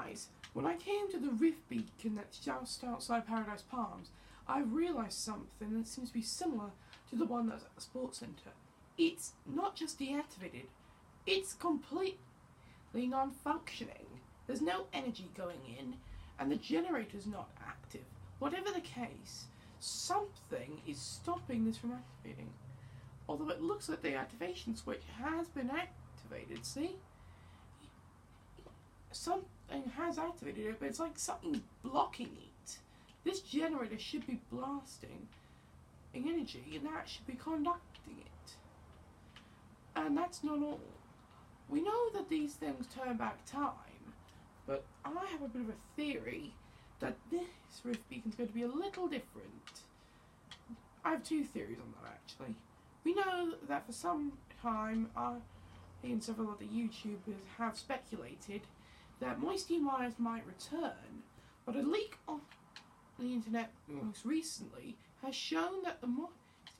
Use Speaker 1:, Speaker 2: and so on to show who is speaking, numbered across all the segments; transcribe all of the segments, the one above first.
Speaker 1: guys, when I came to the Rift Beacon that's just outside Paradise Palms, I realised something that seems to be similar to the one that's at the sports centre. It's not just deactivated, it's completely non-functioning. There's no energy going in, and the generator's not active. Whatever the case, something is stopping this from activating. Although it looks like the activation switch has been activated, see? Something has activated it, but it's like something's blocking it. This generator should be blasting energy, and that should be conducting it. And that's not all. We know that these things turn back time, but I have a bit of a theory that this Rift Beacon's going to be a little different. I have two theories on that, actually. We know that for some time, I and several other YouTubers have speculated that Moisty Myers might return, but a leak on the internet most recently has shown that the Moisty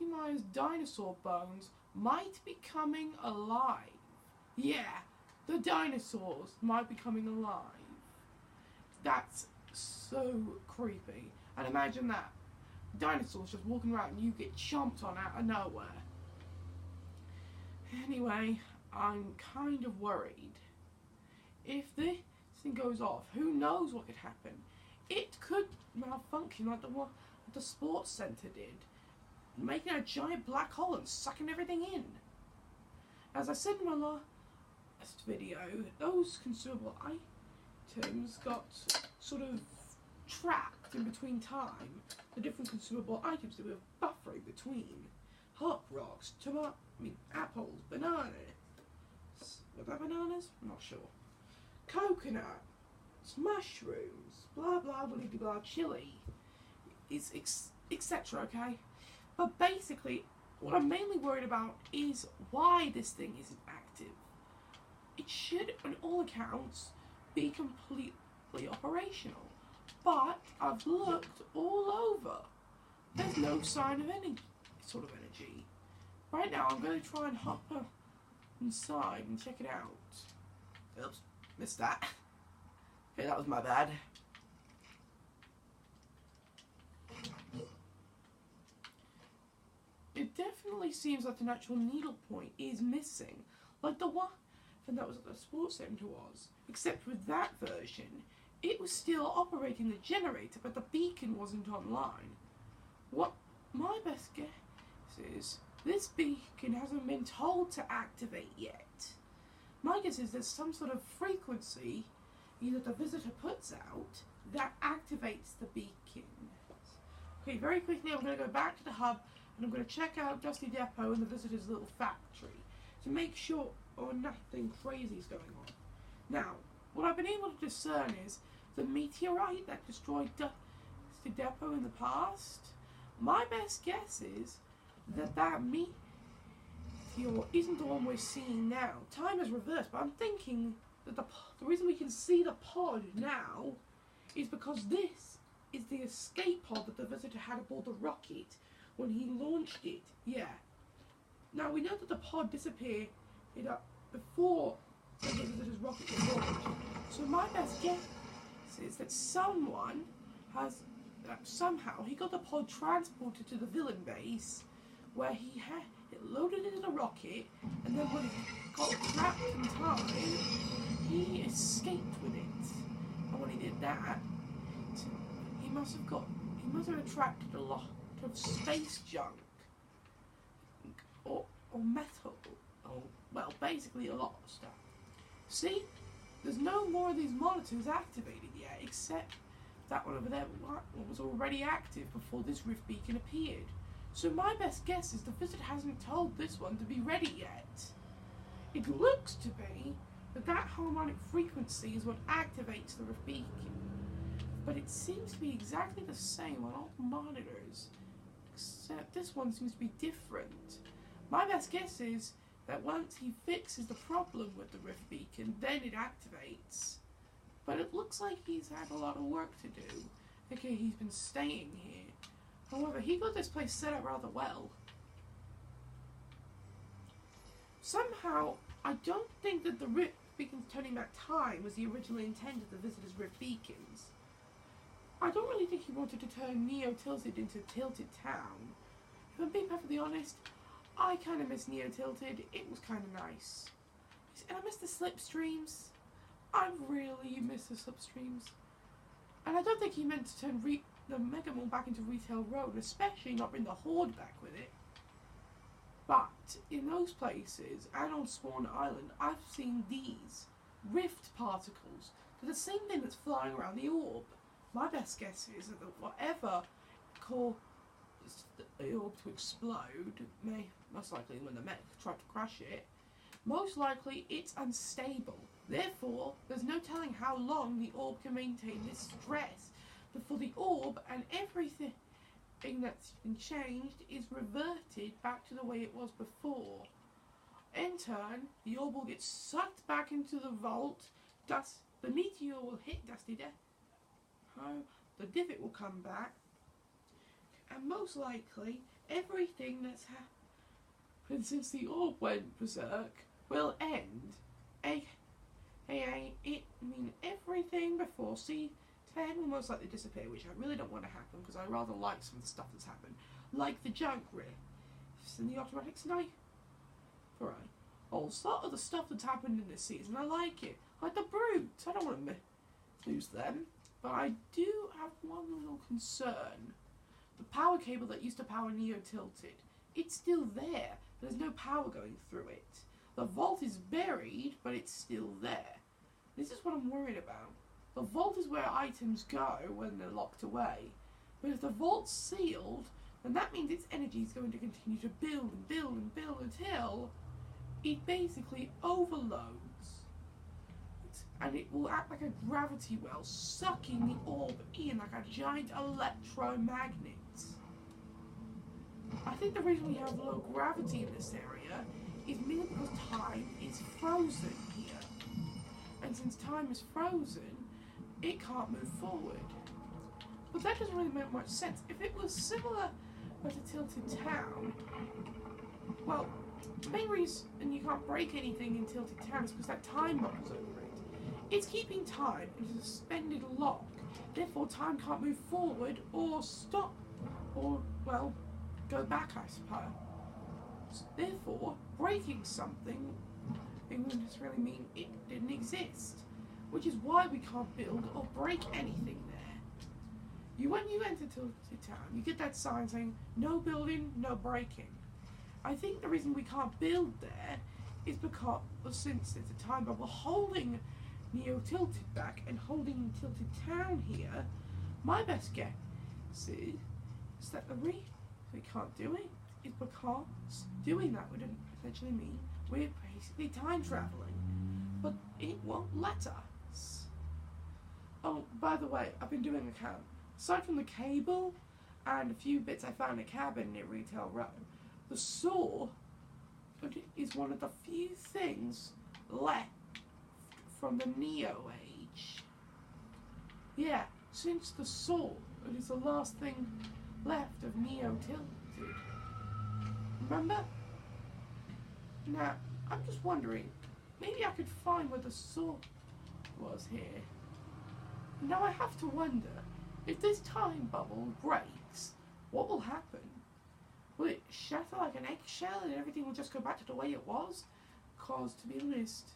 Speaker 1: Myers dinosaur bones might be coming alive. Yeah, the dinosaurs might be coming alive. That's so creepy. And imagine that. Dinosaurs just walking around and you get chomped on out of nowhere. Anyway, I'm kind of worried. If this thing goes off, who knows what could happen? It could malfunction like the sports centre did, making a giant black hole and sucking everything in. As I said in my last video, those consumable items got sort of trapped in between time. The different consumable items that were buffering between hot rocks, apples, bananas. Were that bananas? I'm not sure. Coconuts, mushrooms, blah blah blah blah, chili, etc. Okay, but basically, what I'm mainly worried about is why this thing isn't active. It should, on all accounts, be completely operational, but I've looked all over. There's no sign of any sort of energy. Right now, I'm going to try and hop inside and check it out. Oops, missed that. Okay, that was my bad. It definitely seems like the natural needle point is missing, like the one that was at the sports centre was. Except with that version, it was still operating the generator, but the beacon wasn't online. What my best guess is, this beacon hasn't been told to activate yet. My guess is there's some sort of frequency either the visitor puts out that activates the beacon. Okay, very quickly I'm going to go back to the hub and I'm going to check out Dusty Depot and the visitor's little factory to make sure nothing crazy is going on. Now, what I've been able to discern is the meteorite that destroyed Dusty Depot in the past. My best guess is that that meteor isn't the one we're seeing now. Time is reversed, but I'm thinking that the reason we can see the pod now is because this is the escape pod that the visitor had aboard the rocket when he launched it. Yeah. Now we know that the pod disappeared before the visitor's rocket was launched. So my best guess is that someone has somehow he got the pod transported to the villain base where he had it loaded into the rocket, and then when he got trapped in time, he escaped with it. And when he did that, he must have attracted a lot of space junk or metal, or well, basically a lot of stuff. See, there's no more of these monitors activated yet, except that one over there was already active before this Rift Beacon appeared. So my best guess is the visitor hasn't told this one to be ready yet. It looks to be that harmonic frequency is what activates the Rift Beacon, but it seems to be exactly the same on all monitors, except this one seems to be different. My best guess is that once he fixes the problem with the Rift Beacon, then it activates. But it looks like he's had a lot of work to do. Okay, he's been staying here. However, he got this place set up rather well. Somehow, I don't think that the Rift begins turning back time was the original intent of the Visitor's Rift beacons. I don't really think he wanted to turn Neo Tilted into Tilted Town. If I'm being perfectly honest, I kind of miss Neo Tilted. It was kind of nice. And I miss the slipstreams. I really miss the slipstreams. And I don't think he meant to turn the Mega Mall back into Retail Road, especially not bring the Horde back with it. But in those places, and on Swan Island, I've seen these rift particles. They're the same thing that's flying around the orb. My best guess is that whatever caused the orb to explode, most likely when the mech tried to crash it, most likely it's unstable. Therefore, there's no telling how long the orb can maintain this stress before the orb and everything that's been changed is reverted back to the way it was before. In turn, the orb will get sucked back into the vault, the meteor will hit Dusty Death, the divot will come back, and most likely everything that's happened since the orb went berserk will end. Everything before C10 will most likely disappear, which I really don't want to happen because I rather like some of the stuff that's happened, like the junk rifts and the automatic sniper. Right. All sort of the stuff that's happened in this season, I like it. Like the brutes, I don't want to lose them. But I do have one little concern. The power cable that used to power Neo Tilted, it's still there. There's no power going through it. The vault is buried, but it's still there. This is what I'm worried about. The vault is where items go when they're locked away. But if the vault's sealed, then that means its energy is going to continue to build and build and build until it basically overloads. And it will act like a gravity well, sucking the orb in like a giant electromagnet. I think the reason we have low gravity in this area is merely because time is frozen here. And since time is frozen, it can't move forward. But that doesn't really make much sense. If it was similar to Tilted Town, well, the main reason you can't break anything in Tilted Town is because that time bubble's over it. It's keeping time in a suspended lock. Therefore, time can't move forward or stop, or, well, go back, I suppose. Therefore, breaking something wouldn't necessarily mean it didn't exist, which is why we can't build or break anything there. When you enter Tilted Town, you get that sign saying, no building, no breaking. I think the reason we can't build there is because, since there's a time bubble holding Neo Tilted back and holding Tilted Town here, my best guess is that the reason we can't do it is because doing that would essentially mean we're basically time traveling, but it won't let us. Oh, by the way, I've been doing a count. Aside from the cable and a few bits I found in a cabin near Retail Row, the saw is one of the few things left from the Neo Age. Yeah, since the saw, it is the last thing left of Neo Tilted. Remember? Now, I'm just wondering, maybe I could find where the saw was here. Now I have to wonder, if this time bubble breaks, what will happen? Will it shatter like an eggshell and everything will just go back to the way it was? Because, to be honest,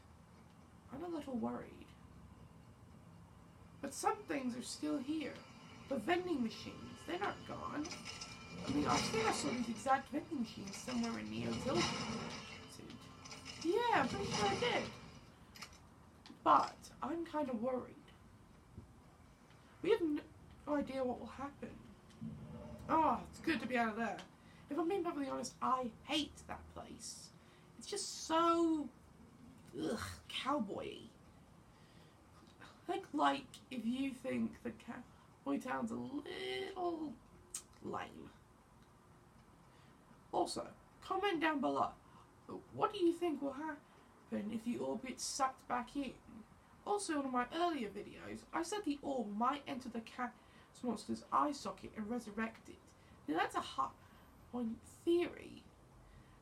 Speaker 1: I'm a little worried. But some things are still here. The vending machines, they're not gone. I mean, I think I saw these exact vending machines somewhere in Neo Tilted. Yeah, I'm pretty sure I did. But I'm kind of worried. We have no idea what will happen. Oh, it's good to be out of there. If I'm being perfectly honest, I hate that place. It's just so cowboy-y. Like if you think the Cowboy Town's a little lame. Also, comment down below. What do you think will happen if the orb gets sucked back in? Also, in one of my earlier videos, I said the orb might enter the cat monster's eye socket and resurrect it. Now that's a hot point theory.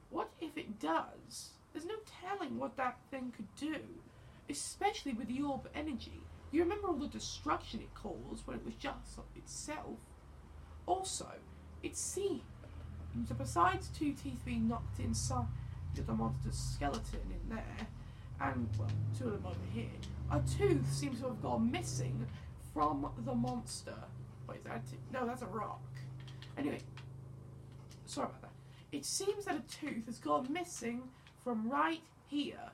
Speaker 1: What if it does? There's no telling what that thing could do. especially with the orb energy. You remember all the destruction it caused when it was just itself? Also, it seems that besides 2 teeth being knocked inside the monster's skeleton in there, and, well, 2 of them over here, a tooth seems to have gone missing from the monster. Wait, is that a tooth? No, that's a rock. Anyway, sorry about that. It seems that a tooth has gone missing from right here.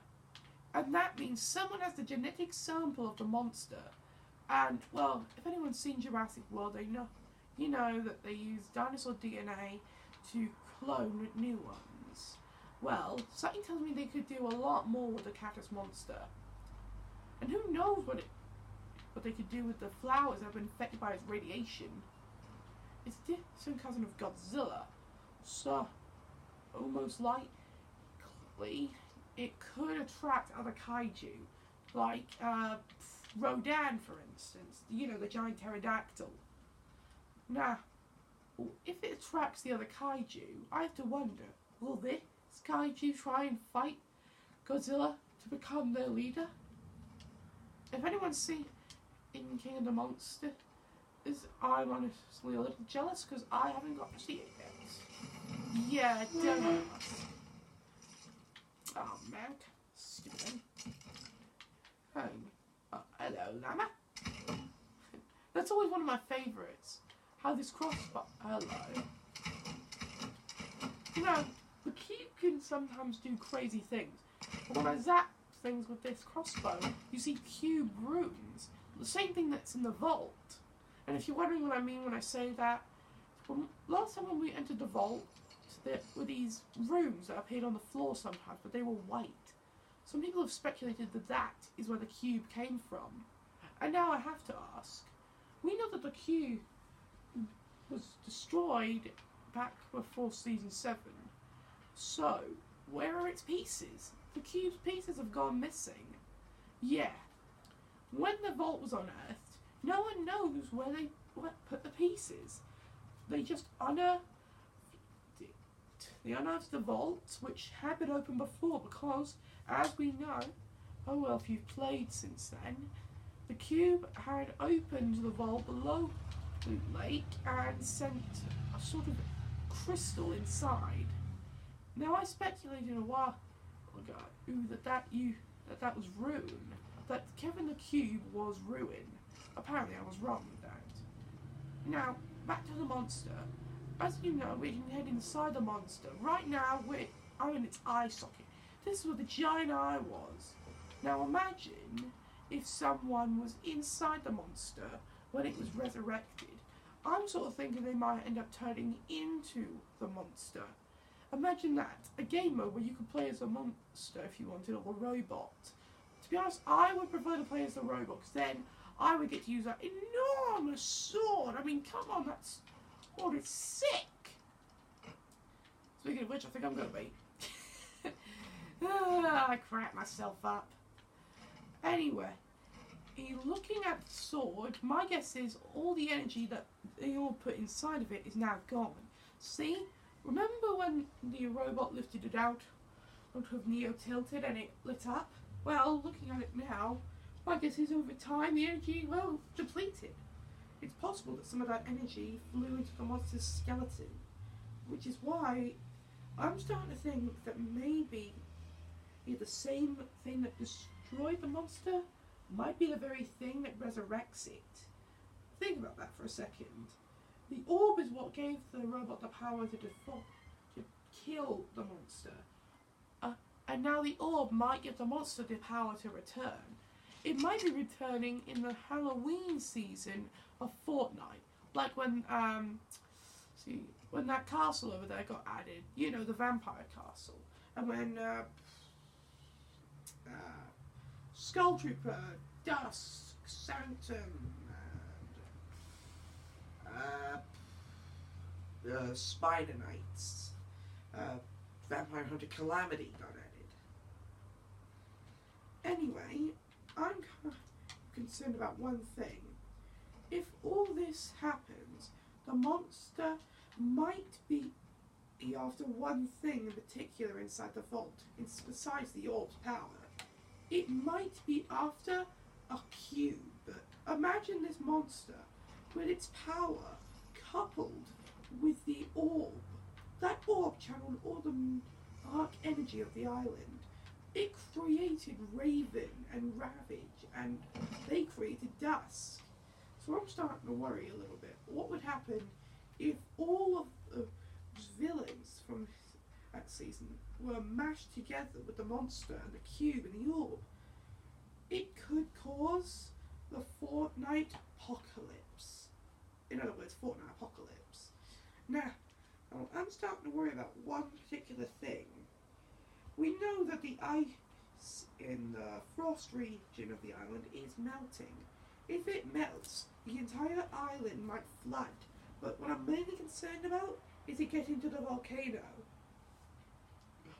Speaker 1: And that means someone has the genetic sample of the monster. And, well, if anyone's seen Jurassic World, they know, you know that they use dinosaur DNA to clone new ones. Well, something tells me they could do a lot more with the cactus monster. And who knows what they could do with the flowers that have been affected by its radiation. It's a distant cousin of Godzilla, so almost likely it could attract other kaiju, like Rodan, for instance. You know, the giant pterodactyl. Now, if it attracts the other kaiju, I have to wonder, will this kaiju try and fight Godzilla to become their leader? If anyone's seen in King of the Monsters, I'm honestly a little jealous because I haven't got to see it yet. Yeah, don't ask. Oh man, stupid. Oh, hello, Llama. That's always one of my favourites. How this crossbow. Hello. You know, the cube can sometimes do crazy things. But when I zap things with this crossbow, you see cube runes. The same thing that's in the vault. And if you're wondering what I mean when I say that, last time when we entered the vault, there were these runes that appeared on the floor sometimes, but they were white. Some people have speculated that that is where the cube came from. And now I have to ask, we know that the cube was destroyed back before Season 7. So, where are its pieces? The cube's pieces have gone missing. Yeah. When the vault was unearthed, no one knows where they put the pieces. They just unearthed the vault, which had been opened before, because, as we know, oh well, if you've played since then, the cube had opened the vault below Loot Lake and sent a sort of crystal inside. Now I speculated a while ago that was ruin. That Kevin the Cube was ruin. Apparently I was wrong with that. Now, back to the monster. As you know, we can head inside the monster. Right now, I'm in its eye socket. This is where the giant eye was. Now imagine if someone was inside the monster when it was resurrected. I'm sort of thinking they might end up turning into the monster. Imagine that. A game mode where you could play as a monster if you wanted, or a robot. To be honest, I would prefer to play as the robot, because then I would get to use that enormous sword. I mean, come on, that's... Oh, it's sick! Speaking of which, I think I'm going to be. I cracked myself up. Anyway, looking at the sword, my guess is all the energy that they all put inside of it is now gone. See? Remember when the robot lifted it out of Neo tilted and it lit up? Well, looking at it now, my guess is over time the energy, well, depleted. It's possible that some of that energy flew into the monster's skeleton, which is why I'm starting to think that maybe the same thing that destroyed the monster might be the very thing that resurrects it. Think about that for a second. The orb is what gave the robot the power to kill the monster. And now the orb might give the monster the power to return. It might be returning in the Halloween season of Fortnite. Like when, when that castle over there got added. You know, the vampire castle. And when, Skull Trooper, Dusk, Sanctum, and, Spider Knights, Vampire Hunter Calamity got added. Anyway, I'm kind of concerned about one thing. If all this happens, the monster might be after one thing in particular inside the vault, besides the orb's power. it might be after a cube. Imagine this monster with its power coupled with the orb. That orb channeled all the dark energy of the island. It created Raven and Ravage, and they created Dusk. So I'm starting to worry a little bit. What would happen if all of the villains from that season were mashed together with the monster and the cube and the orb? It could cause the Fortnite apocalypse. In other words, Fortnite apocalypse. Now, I'm starting to worry about one particular thing. We know that the ice in the frost region of the island is melting. If it melts, the entire island might flood. But what I'm mainly concerned about is it getting to the volcano.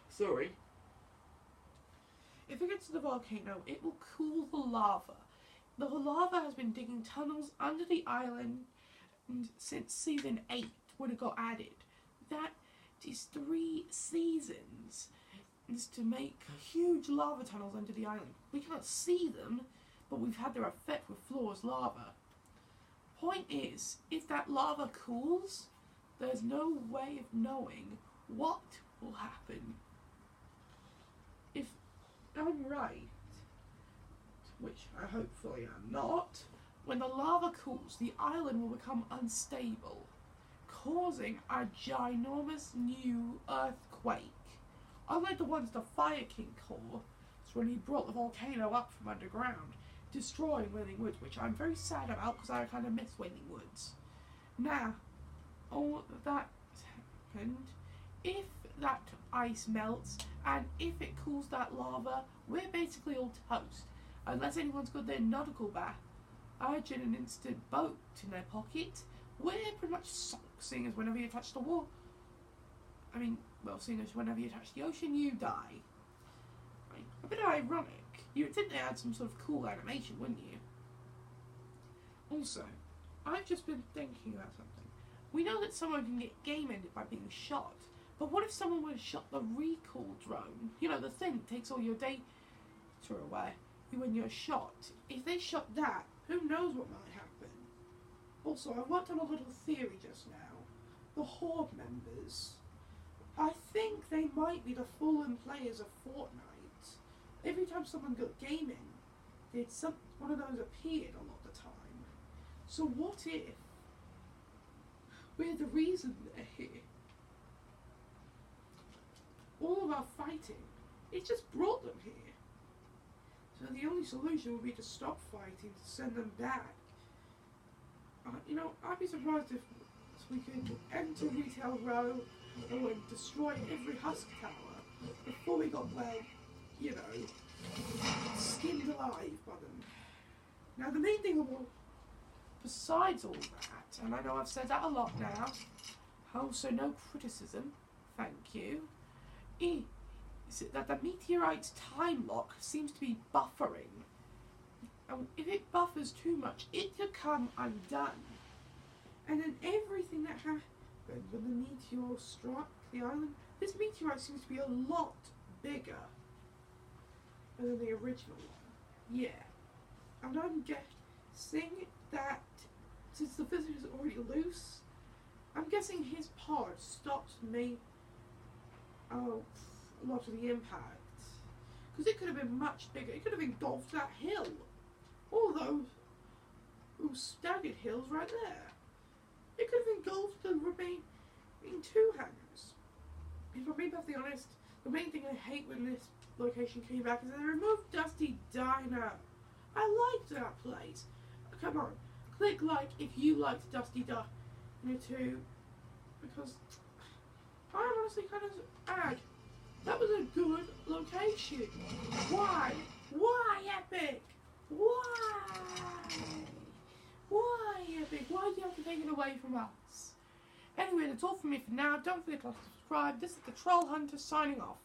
Speaker 2: Sorry.
Speaker 1: If it gets to the volcano, it will cool the lava. The lava has been digging tunnels under the island since season 8 when it got added. That is 3 seasons is to make huge lava tunnels under the island. We cannot see them, but we've had their effect with Floor's lava. Point is, if that lava cools, there's no way of knowing what will happen. If I'm right, which I hopefully am not, when the lava cools, the island will become unstable, causing a ginormous new earthquake. Unlike the ones the Fire King caused when he brought the volcano up from underground, destroying Wailing Woods, which I'm very sad about because I kind of miss Wailing Woods. Now, all that happened, if that ice melts and if it cools that lava, we're basically all toast. Unless anyone's got their nautical bath, urgent and instant boat in their pocket, we're pretty much sunk, seeing as whenever you touch the wall. I mean, well, seeing as whenever you touch the ocean, you die. Right. A bit ironic. You'd think they had some sort of cool animation, wouldn't you? Also, I've just been thinking about something. We know that someone can get game ended by being shot, but what if someone would have shot the recall drone? You know, the thing that takes all your data away when you're shot. If they shot that, who knows what might happen? Also, I worked on a little theory just now. The Horde members. I think they might be the fallen players of Fortnite. Every time someone got gaming, one of those appeared a lot of the time. So what if we're the reason they're here? All of our fighting, it just brought them here. So the only solution would be to stop fighting, to send them back. You know, I'd be surprised if we could enter Retail Row and destroy every Husk Tower before we got, well, you know, skinned alive by them. Now the main thing, besides all that, and I know I've said that a lot now, also no criticism, thank you, is that the meteorite's time lock seems to be buffering. And if it buffers too much, it could come undone. And then everything that happened when the meteor struck the island, this meteorite seems to be a lot bigger than the original one. Yeah. And I'm guessing that since the physics is already loose, I'm guessing his pod stopped me a lot of the impact. Because it could have been much bigger. It could have engulfed that hill. All those staggered hills right there. It could have engulfed the remaining 2 hangars. If I'm being perfectly honest, the main thing I hate when this location came back is that they removed Dusty Diner. I liked that place. Come on, click like if you liked Dusty Diner too, because I'm honestly kind of sad. That was a good location. Why? Why, Epic? Why? Why, Epic? Why do you have to take it away from us? Anyway, that's all from me for now. Don't forget to subscribe. This is the Troll Hunter signing off.